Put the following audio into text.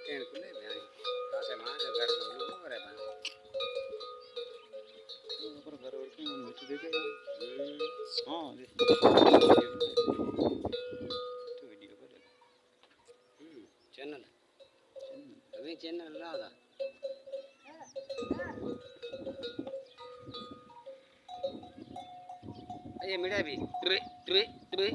केण कुले बयानी कासे मां जो घर बोलू करे बा तो घर और के मन मिट देखे हां तो वीडियो को देखो चैनल अभी चैनल लादा ये मिला भी ट्रे ट्रे ट्रे